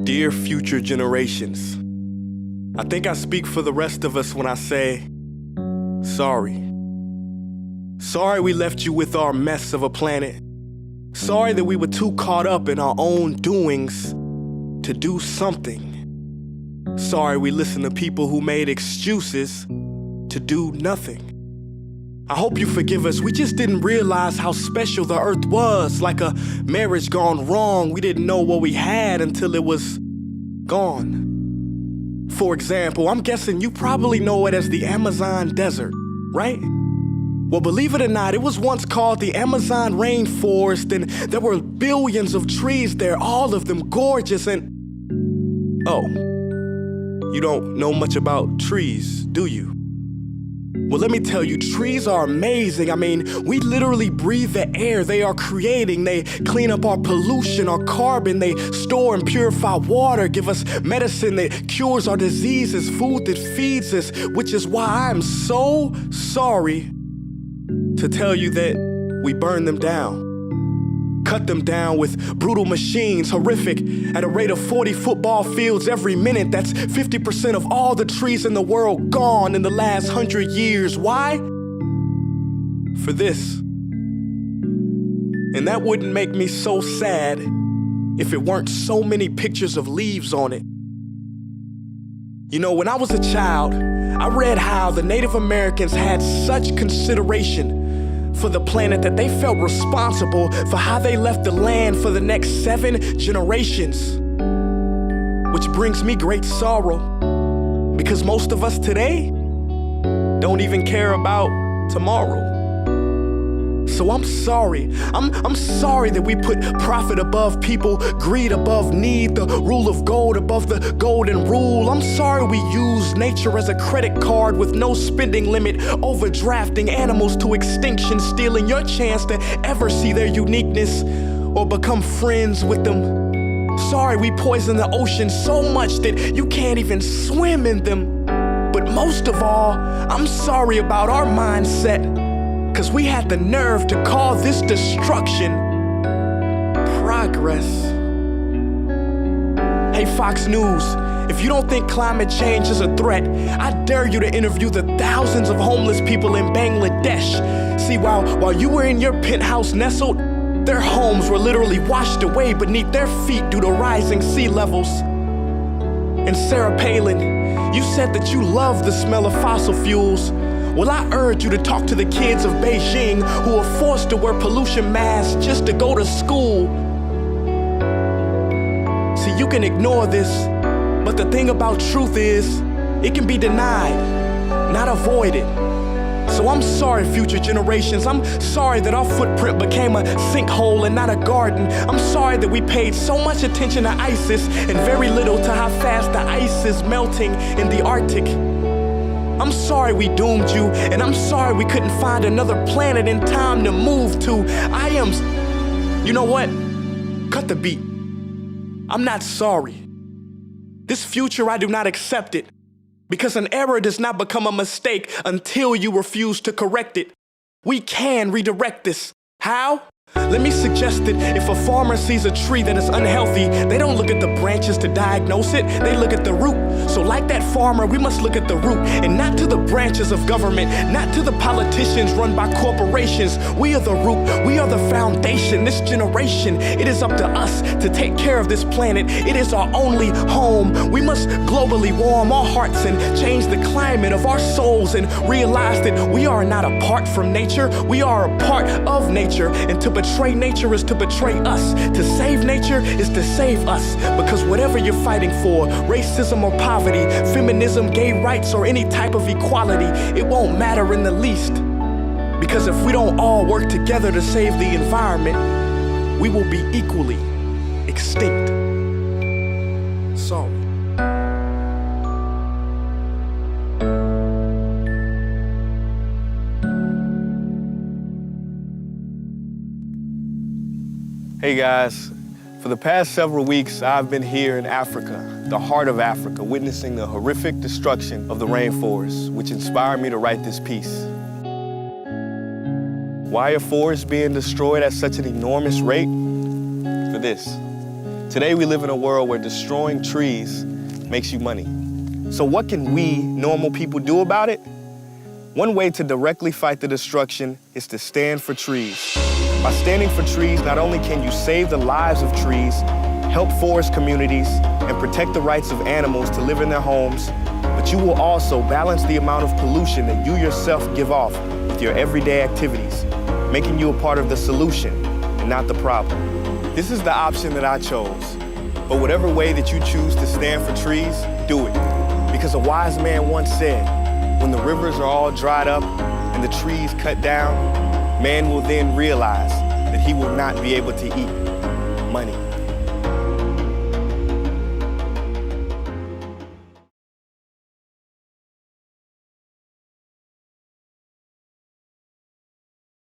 Dear future generations, I think I speak for the rest of us when I say, sorry. Sorry we left you with our mess of a planet. Sorry that we were too caught up in our own doings to do something. Sorry we listened to people who made excuses to do nothing. I hope you forgive us. We just didn't realize how special the earth was. Like a marriage gone wrong, we didn't know what we had until it was gone. For example, I'm guessing you probably know it as the Amazon desert, right? Well, believe it or not, it was once called the Amazon rainforest, and there were billions of trees there, all of them gorgeous, and... Oh, you don't know much about trees, do you? Well, let me tell you, trees are amazing. I mean, we literally breathe the air they are creating. They clean up our pollution, our carbon. They store and purify water, give us medicine that cures our diseases, food that feeds us, which is why I'm so sorry to tell you that we burn them down. Cut them down with brutal machines, horrific, at a rate of 40 football fields every minute. That's 50% of all the trees in the world gone in the last 100 years. Why? For this. And that wouldn't make me so sad if it weren't so many pictures of leaves on it. You know, when I was a child, I read how the Native Americans had such consideration for the planet that they felt responsible for how they left the land for the next 7 generations. Which brings me great sorrow, because most of us today don't even care about tomorrow. So I'm sorry. I'm sorry that we put profit above people, greed above need, the rule of gold above the golden rule. I'm sorry we use nature as a credit card with no spending limit, overdrafting animals to extinction, stealing your chance to ever see their uniqueness or become friends with them. Sorry we poison the ocean so much that you can't even swim in them. But most of all, I'm sorry about our mindset, 'cause we had the nerve to call this destruction progress. Hey Fox News, if you don't think climate change is a threat, I dare you to interview the thousands of homeless people in Bangladesh. See, while you were in your penthouse nestled, their homes were literally washed away beneath their feet due to rising sea levels. And Sarah Palin, you said that you love the smell of fossil fuels. Well, I urge you to talk to the kids of Beijing who are forced to wear pollution masks just to go to school. See, you can ignore this, but the thing about truth is, it can be denied, not avoided. So I'm sorry, future generations. I'm sorry that our footprint became a sinkhole and not a garden. I'm sorry that we paid so much attention to ISIS and very little to how fast the ice is melting in the Arctic. I'm sorry we doomed you, and I'm sorry we couldn't find another planet in time to move to. You know what? Cut the beat. I'm not sorry. This future, I do not accept it, because an error does not become a mistake until you refuse to correct it. We can redirect this. How? Let me suggest that if a farmer sees a tree that is unhealthy, they don't look at the branches to diagnose it, they look at the root. So like that farmer, we must look at the root, and not to the branches of government, not to the politicians run by corporations. We are the root, we are the foundation. This generation, it is up to us to take care of this planet. It is our only home. We must globally warm our hearts and change the climate of our souls and realize that we are not apart from nature, we are a part of nature. And to betray nature is to betray us. To save nature is to save us. Because whatever you're fighting for, racism or poverty, feminism, gay rights, or any type of equality, it won't matter in the least. Because if we don't all work together to save the environment, we will be equally extinct. Sorry. Hey guys, for the past several weeks, I've been here in Africa, the heart of Africa, witnessing the horrific destruction of the rainforest, which inspired me to write this piece. Why are forests being destroyed at such an enormous rate? For this. Today we live in a world where destroying trees makes you money. So what can we, normal people, do about it? One way to directly fight the destruction is to stand for trees. By standing for trees, not only can you save the lives of trees, help forest communities, and protect the rights of animals to live in their homes, but you will also balance the amount of pollution that you yourself give off with your everyday activities, making you a part of the solution and not the problem. This is the option that I chose. But whatever way that you choose to stand for trees, do it. Because a wise man once said, when the rivers are all dried up and the trees cut down, man will then realize that he will not be able to eat money.